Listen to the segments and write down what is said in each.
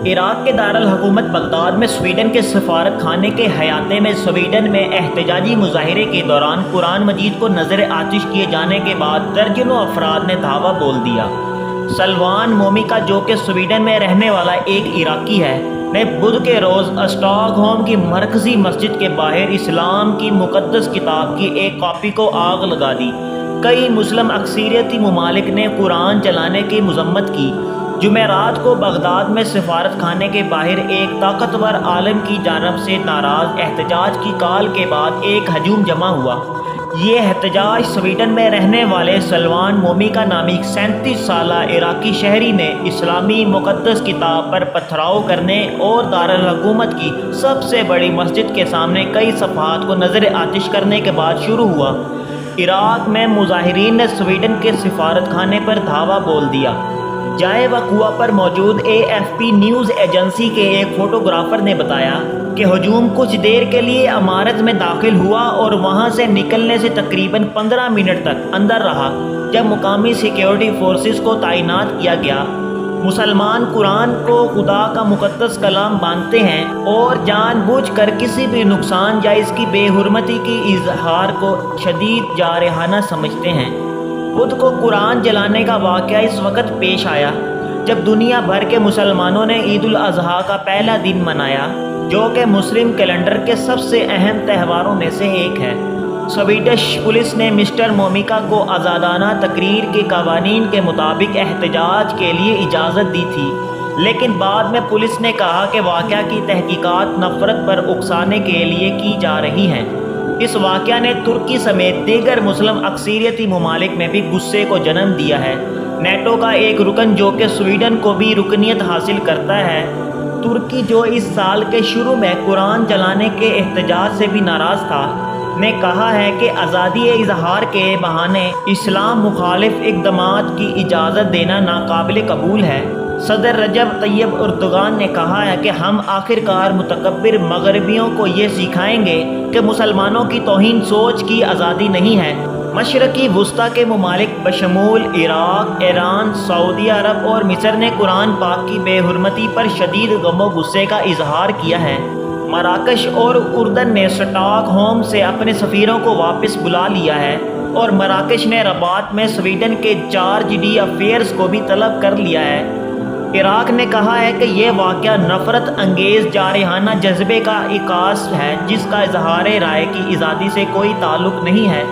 عراق کے دارالحکومت بغداد میں سویڈن کے سفارت خانے کے احاطے میں سویڈن میں احتجاجی مظاہرے کے دوران قرآن مجید کو نظر آتش کیے جانے کے بعد درجنوں افراد نے دھاوا بول دیا۔ سلوان مومیکا، جو کہ سویڈن میں رہنے والا ایک عراقی ہے، نے بدھ کے روز اسٹاک ہوم کی مرکزی مسجد کے باہر اسلام کی مقدس کتاب کی ایک کاپی کو آگ لگا دی۔ کئی مسلم اکثریتی ممالک نے قرآن جلانے کی مذمت کی۔ جمعرات کو بغداد میں سفارت خانے کے باہر ایک طاقتور عالم کی جانب سے ناراض احتجاج کی کال کے بعد ایک ہجوم جمع ہوا۔ یہ احتجاج سویڈن میں رہنے والے سلوان مومیکا نامی 37 سالہ عراقی شہری نے اسلامی مقدس کتاب پر پتھراؤ کرنے اور دارالحکومت کی سب سے بڑی مسجد کے سامنے کئی صفحات کو نظر آتش کرنے کے بعد شروع ہوا۔ عراق میں مظاہرین نے سویڈن کے سفارت خانے پر دھاوا بول دیا۔ جائے وقوع پر موجود AFP نیوز ایجنسی کے ایک فوٹوگرافر نے بتایا کہ ہجوم کچھ دیر کے لیے عمارت میں داخل ہوا اور وہاں سے نکلنے سے تقریباً 15 منٹ تک اندر رہا، جب مقامی سیکیورٹی فورسز کو تعینات کیا گیا۔ مسلمان قرآن کو خدا کا مقدس کلام مانتے ہیں اور جان بوجھ کر کسی بھی نقصان یا اس کی بے حرمتی کی اظہار کو شدید جارحانہ سمجھتے ہیں۔ بدھ کو قرآن جلانے کا واقعہ اس وقت پیش آیا جب دنیا بھر کے مسلمانوں نے عید الاضحیٰ کا پہلا دن منایا، جو کہ مسلم کیلنڈر کے سب سے اہم تہواروں میں سے ایک ہے۔ سویڈش پولیس نے مسٹر مومیکا کو آزادانہ تقریر کے قوانین کے مطابق احتجاج کے لیے اجازت دی تھی، لیکن بعد میں پولیس نے کہا کہ واقعہ کی تحقیقات نفرت پر اکسانے کے لیے کی جا رہی ہیں۔ اس واقعہ نے ترکی سمیت دیگر مسلم اکثریتی ممالک میں بھی غصے کو جنم دیا ہے۔ نیٹو کا ایک رکن جو کہ سویڈن کو بھی رکنیت حاصل کرتا ہے، ترکی جو اس سال کے شروع میں قرآن جلانے کے احتجاج سے بھی ناراض تھا، نے کہا ہے کہ آزادی اظہار کے بہانے اسلام مخالف اقدامات کی اجازت دینا ناقابل قبول ہے۔ صدر رجب طیب اردوغان نے کہا ہے کہ ہم آخرکار متکبر مغربیوں کو یہ سکھائیں گے کہ مسلمانوں کی توہین سوچ کی آزادی نہیں ہے۔ مشرقی وسطیٰ کے ممالک بشمول عراق، ایران، سعودی عرب اور مصر نے قرآن پاک کی بے حرمتی پر شدید غم و غصے کا اظہار کیا ہے۔ مراکش اور اردن نے اسٹاک ہوم سے اپنے سفیروں کو واپس بلا لیا ہے اور مراکش نے رباط میں سویڈن کے چارج ڈی افیئرز کو بھی طلب کر لیا ہے۔ عراق نے کہا ہے کہ یہ واقعہ نفرت انگیز جارحانہ جذبے کا عکاس ہے جس کا اظہار رائے کی آزادی سے کوئی تعلق نہیں ہے۔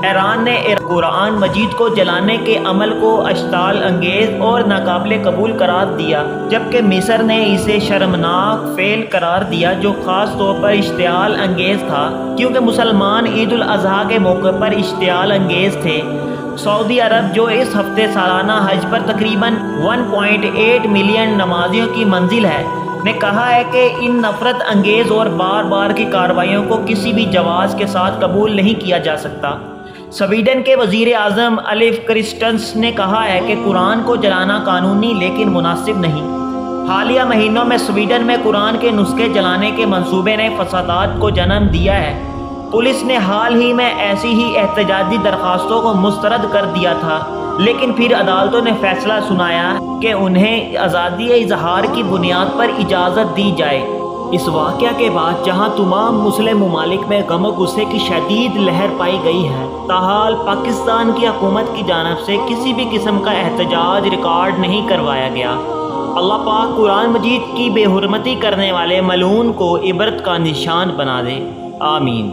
ایران نے قرآن مجید کو جلانے کے عمل کو اشتعال انگیز اور ناقابل قبول قرار دیا، جبکہ مصر نے اسے شرمناک فعل قرار دیا جو خاص طور پر اشتعال انگیز تھا کیونکہ مسلمان عید الاضحیٰ کے موقع پر اشتعال انگیز تھے۔ سعودی عرب جو اس ہفتے سالانہ حج پر تقریباً 1.8 ملین نمازیوں کی منزل ہے، نے کہا ہے کہ ان نفرت انگیز اور بار بار کی کارروائیوں کو کسی بھی جواز کے ساتھ قبول نہیں کیا جا سکتا۔ سویڈن کے وزیر اعظم الف کرسٹنسن نے کہا ہے کہ قرآن کو جلانا قانونی لیکن مناسب نہیں۔ حالیہ مہینوں میں سویڈن میں قرآن کے نسخے جلانے کے منصوبے نے فسادات کو جنم دیا ہے۔ پولیس نے حال ہی میں ایسی ہی احتجاجی درخواستوں کو مسترد کر دیا تھا، لیکن پھر عدالتوں نے فیصلہ سنایا کہ انہیں آزادی اظہار کی بنیاد پر اجازت دی جائے۔ اس واقعہ کے بعد جہاں تمام مسلم ممالک میں غم و غصے کی شدید لہر پائی گئی ہے، تاحال پاکستان کی حکومت کی جانب سے کسی بھی قسم کا احتجاج ریکارڈ نہیں کروایا گیا۔ اللہ پاک قرآن مجید کی بے حرمتی کرنے والے ملعون کو عبرت کا نشان بنا دے، آمین۔